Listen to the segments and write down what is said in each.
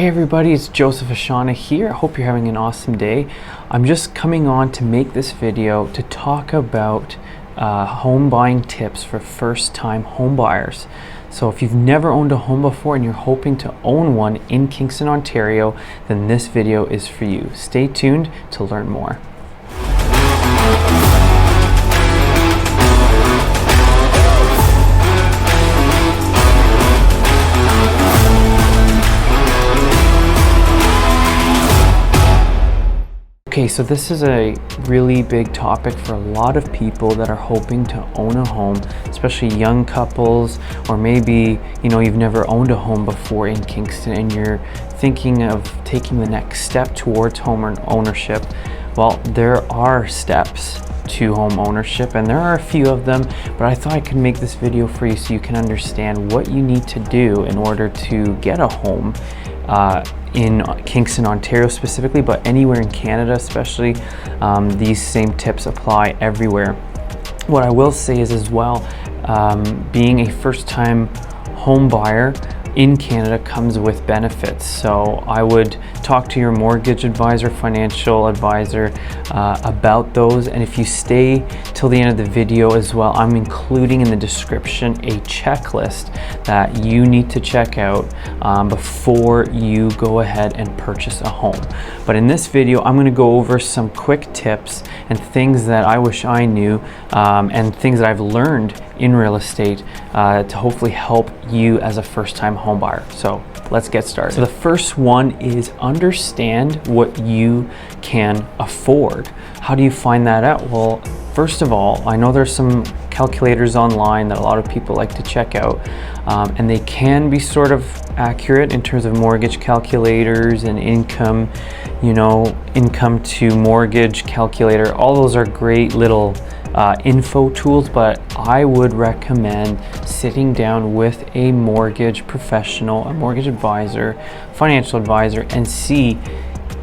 Hey everybody, it's Joseph Ashana here. I hope you're having an awesome day. I'm just coming on to make this video to talk about home buying tips for first-time home buyers. So if you've never owned a home before and you're hoping to own one in Kingston, Ontario, then this video is for you. Stay tuned to learn more. Okay, so this is a really big topic for a lot of people that are hoping to own a home, especially young couples, or maybe, you've never owned a home before in Kingston and you're thinking of taking the next step towards home ownership. Well, there are steps to home ownership and there are a few of them, but I thought I could make this video for you so you can understand what you need to do in order to get a home in Kingston, Ontario specifically, but anywhere in Canada especially. These same tips apply everywhere. What I will say is as well, being a first-time home buyer in Canada comes with benefits. So I would talk to your mortgage advisor, financial advisor about those. And if you stay till the end of the video as well, I'm including in the description a checklist that you need to check out before you go ahead and purchase a home. But in this video, I'm going to go over some quick tips and things that I wish I knew and things that I've learned in real estate to hopefully help you as a first-time home buyer. So let's get started. So the first one is understand what you can afford. How do you find that out? Well, first of all, I know there's some calculators online that a lot of people like to check out, and they can be sort of accurate in terms of mortgage calculators and income, income to mortgage calculator. All those are great little info tools, but I would recommend sitting down with a mortgage professional, a mortgage advisor, financial advisor, and see,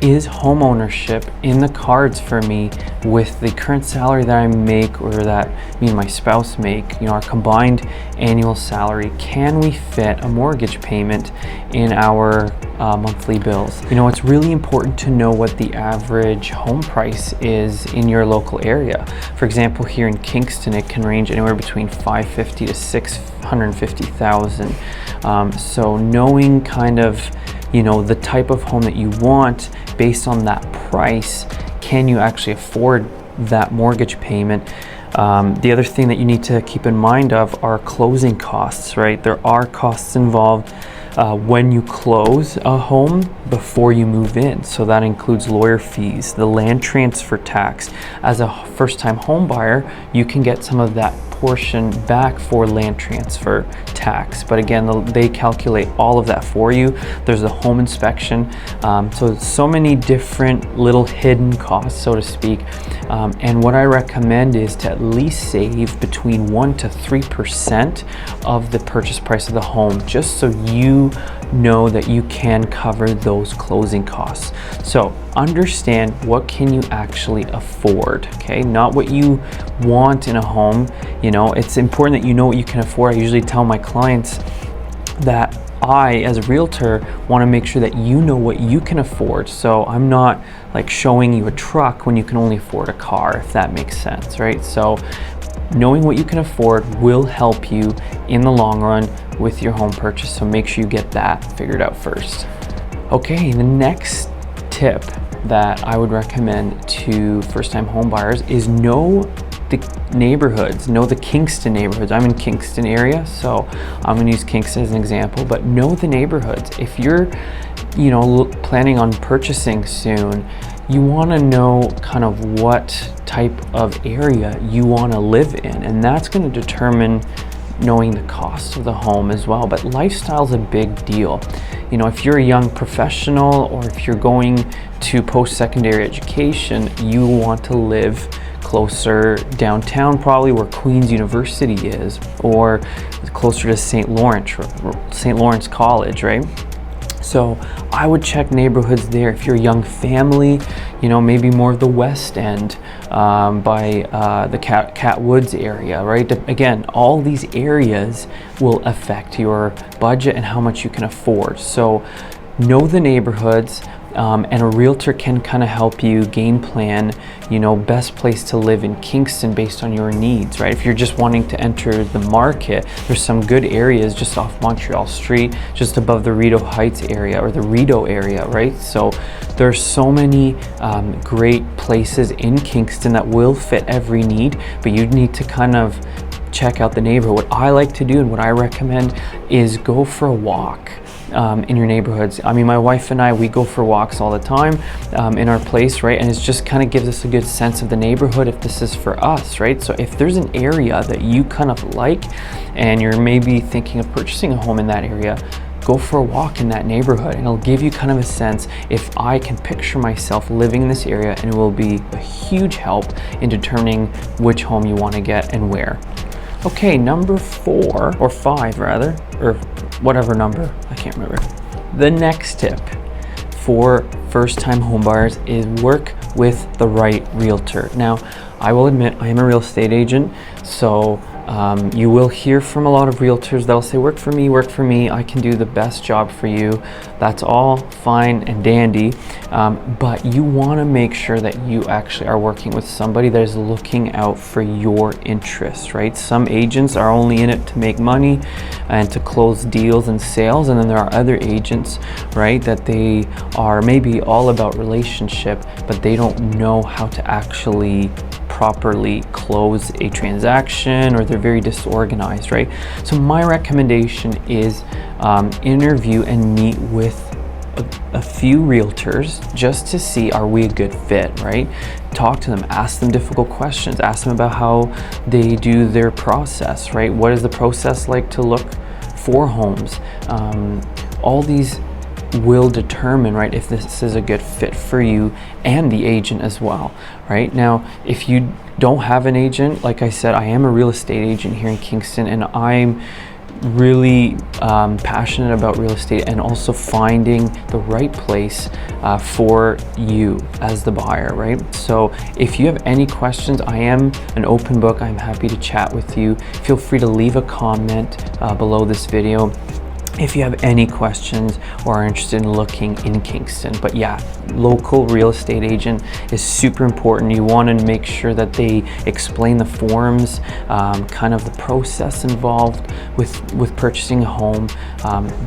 is home ownership in the cards for me with the current salary that I make, or that me and my spouse make, our combined annual salary? Can we fit a mortgage payment in our monthly bills? It's really important to know what the average home price is in your local area. For example, here in Kingston, it can range anywhere between $550,000 to $650,000. So knowing kind of the type of home that you want based on that price, can you actually afford that mortgage payment? The other thing that you need to keep in mind of are closing costs, right? There are costs involved when you close a home before you move in. So that includes lawyer fees, the land transfer tax. As a first-time home buyer, you can get some of that portion back for land transfer tax, but again, they calculate all of that for you. There's a home inspection, so many different little hidden costs, so to speak, and what I recommend is to at least save between 1% to 3% of the purchase price of the home, just so you know that you can cover those closing costs. So understand, what can you actually afford, okay? Not what you want in a home. It's important that you know what you can afford. I usually tell my clients that I, as a realtor, want to make sure that you know what you can afford. So I'm not like showing you a truck when you can only afford a car, if that makes sense, right? So knowing what you can afford will help you in the long run with your home purchase. So make sure you get that figured out first. Okay, the next tip that I would recommend to first-time home buyers is know the neighborhoods, know the Kingston neighborhoods. I'm in Kingston area, so I'm gonna use Kingston as an example, but know the neighborhoods. If you're, planning on purchasing soon, you wanna know kind of what type of area you wanna live in, and that's gonna determine knowing the cost of the home as well. But lifestyle's a big deal. If you're a young professional, or if you're going to post-secondary education, you want to live closer downtown, probably where Queen's University is, or closer to St. Lawrence College, right? So I would check neighborhoods there. If you're a young family, maybe more of the West End by the Cat Woods area, right? Again, all these areas will affect your budget and how much you can afford. So know the neighborhoods, and a realtor can kind of help you game plan, best place to live in Kingston based on your needs, right? If you're just wanting to enter the market, there's some good areas just off Montreal Street, just above the Rideau Heights area or the Rideau area, right? So there's so many great places in Kingston that will fit every need, but you need to kind of check out the neighborhood. What I like to do and what I recommend is go for a walk in your neighborhoods. I mean, my wife and I, we go for walks all the time in our place, right? And it just kind of gives us a good sense of the neighborhood if this is for us, right? So if there's an area that you kind of like and you're maybe thinking of purchasing a home in that area, go for a walk in that neighborhood and it'll give you kind of a sense if I can picture myself living in this area, and it will be a huge help in determining which home you want to get and where. Okay, number 4 or 5 rather, or whatever number, I can't remember. The next tip for first-time homebuyers is work with the right realtor. Now, I will admit I am a real estate agent, so you will hear from a lot of realtors that'll say, work for me, I can do the best job for you. That's all fine and dandy, but you want to make sure that you actually are working with somebody that is looking out for your interests, right? Some agents are only in it to make money and to close deals and sales, and then there are other agents, right, that they are maybe all about relationship, but they don't know how to actually properly close a transaction, or they're very disorganized, right? So my recommendation is interview and meet with a few realtors just to see, are we a good fit, right? Talk to them, ask them difficult questions, ask them about how they do their process, right? What is the process like to look for homes? All these will determine, right, if this is a good fit for you and the agent as well, right? Now, if you don't have an agent, like I said, I am a real estate agent here in Kingston, and I'm really passionate about real estate and also finding the right place for you as the buyer, right? So if you have any questions, I am an open book. I'm happy to chat with you. Feel free to leave a comment below this video if you have any questions or are interested in looking in Kingston. But yeah, local real estate agent is super important. You want to make sure that they explain the forms, kind of the process involved with purchasing a home.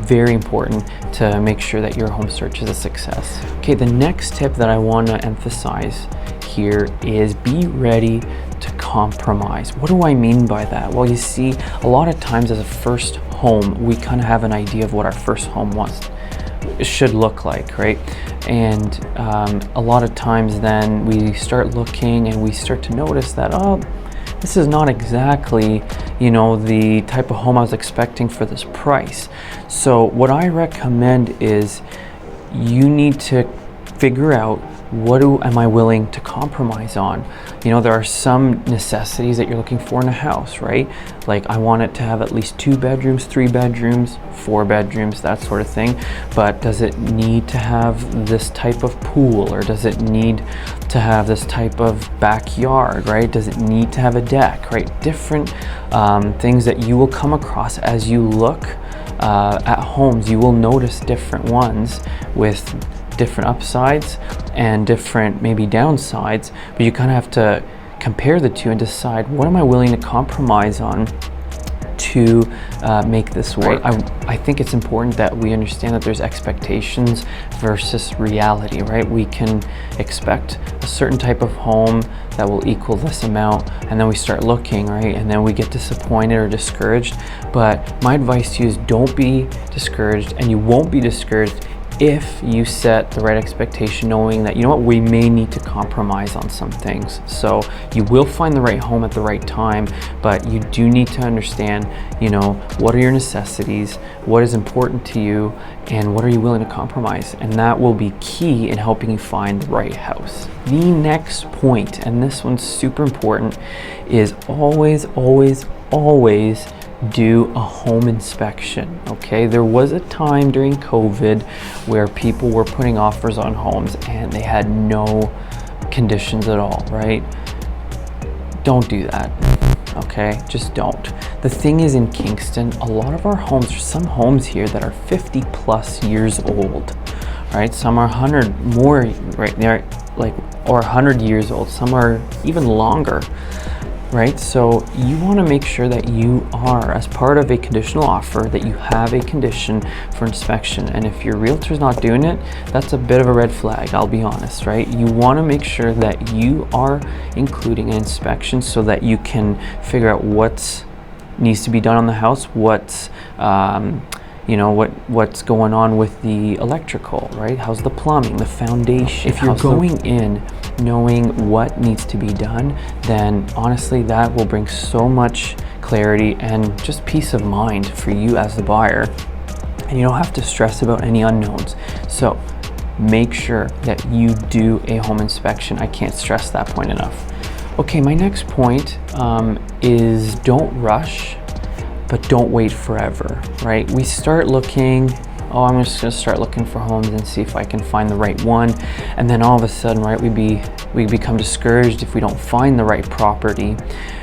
Very important to make sure that your home search is a success. Okay, the next tip that I want to emphasize here is be ready to compromise. What do I mean by that? Well, you see, a lot of times as a first home, we kind of have an idea of what our first home should look like, right? And a lot of times then we start looking and we start to notice that, oh, this is not exactly, the type of home I was expecting for this price. So what I recommend is you need to figure out, what am I willing to compromise on? There are some necessities that you're looking for in a house, right? Like, I want it to have at least 2 bedrooms, 3 bedrooms, 4 bedrooms, that sort of thing. But does it need to have this type of pool, or does it need to have this type of backyard, right? Does it need to have a deck, right? Different things that you will come across as you look at homes. You will notice different ones with different upsides and different maybe downsides, but you kind of have to compare the two and decide, what am I willing to compromise on to make this work? I think it's important that we understand that there's expectations versus reality, right? We can expect a certain type of home that will equal this amount, and then we start looking, right? And then we get disappointed or discouraged. But my advice to you is, don't be discouraged, and you won't be discouraged if you set the right expectation, knowing that, we may need to compromise on some things. So you will find the right home at the right time, but you do need to understand, what are your necessities, what is important to you, and what are you willing to compromise? And that will be key in helping you find the right house. The next point, and this one's super important, is always, always, always do a home inspection. Okay, there was a time during COVID where people were putting offers on homes and they had no conditions at all, right? Don't do that. Okay, just don't. The thing is, in Kingston, a lot of our homes, there's some homes here that are 50 plus years old. right? Some are 100 more, right? They're like, or 100 years old. Some are even longer, right? So you want to make sure that you are, as part of a conditional offer, that you have a condition for inspection. And if your realtor's not doing it, that's a bit of a red flag, I'll be honest, right? You want to make sure that you are including an inspection so that you can figure out what needs to be done on the house, what's what's going on with the electrical, right? How's the plumbing, the foundation? If you're going in knowing what needs to be done, then honestly that will bring so much clarity and just peace of mind for you as the buyer, and you don't have to stress about any unknowns. So make sure that you do a home inspection. I can't stress that point enough. Okay, my next point is don't rush, but don't wait forever, right? We start looking, oh, I'm just gonna start looking for homes and see if I can find the right one. And then all of a sudden, right, we become discouraged if we don't find the right property.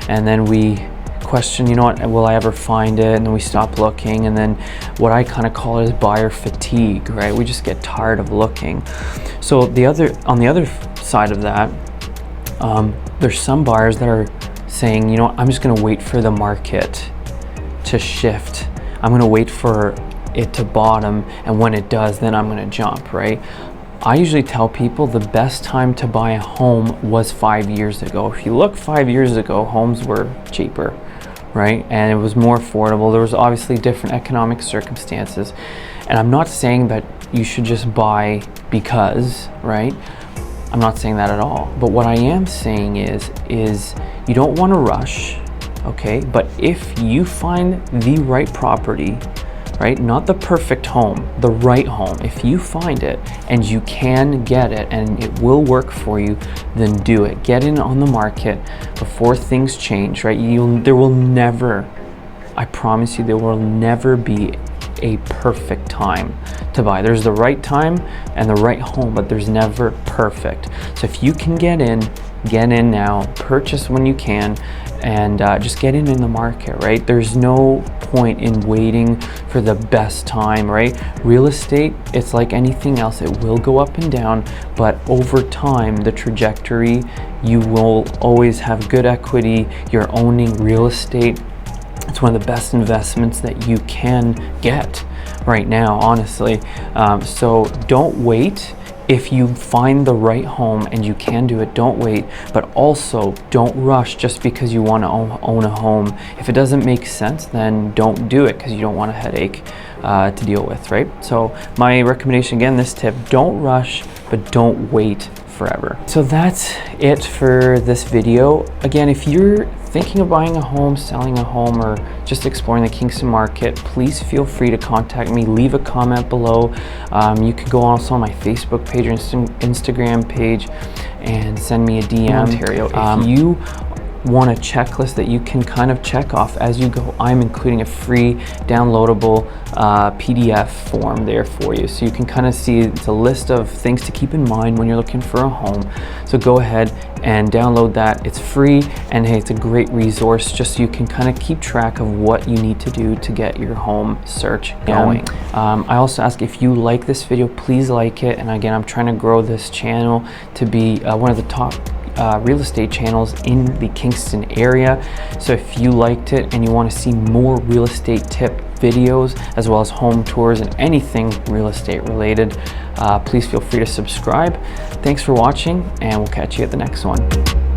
And then we question, you know what, will I ever find it? And then we stop looking. And then what I kind of call is buyer fatigue, right? We just get tired of looking. So on the other side of that, there's some buyers that are saying, you know what, I'm just gonna wait for the market to shift. I'm gonna wait for it to bottom, and when it does, then I'm gonna jump, right? I usually tell people the best time to buy a home was 5 years ago. If you look 5 years ago, homes were cheaper, right? And it was more affordable. There was obviously different economic circumstances. And I'm not saying that you should just buy because, right? I'm not saying that at all. But what I am saying is you don't wanna rush, okay? But if you find the right property, right? Not the perfect home, the right home. If you find it and you can get it and it will work for you, then do it. Get in on the market before things change, right? There will never, I promise you, there will never be a perfect time to buy. There's the right time and the right home, but there's never perfect. So if you can get in now, purchase when you can, and just get in the market, right? There's no point in waiting for the best time, right? Real estate, it's like anything else. It will go up and down, but over time, the trajectory, you will always have good equity. You're owning real estate. It's one of the best investments that you can get right now, honestly. So don't wait. If you find the right home and you can do it, don't wait, but also don't rush just because you want to own a home. If it doesn't make sense, then don't do it because you don't want a headache to deal with, right? So my recommendation, again, this tip, don't rush, but don't wait forever. So that's it for this video. Again, if you're thinking of buying a home, selling a home, or just exploring the Kingston market, please feel free to contact me. Leave a comment below. You can go also on my Facebook page or Instagram page and send me a DM. Ontario. If you want a checklist that you can kind of check off as you go, I'm including a free downloadable PDF form there for you, so you can kind of see it's a list of things to keep in mind when you're looking for a home. So go ahead and download that. It's free, and hey, it's a great resource just so you can kind of keep track of what you need to do to get your home search going. I also ask, if you like this video, please like it. And again, I'm trying to grow this channel to be one of the top real estate channels in the Kingston area. So if you liked it and you want to see more real estate tip videos as well as home tours and anything real estate related, please feel free to subscribe. Thanks for watching, and we'll catch you at the next one.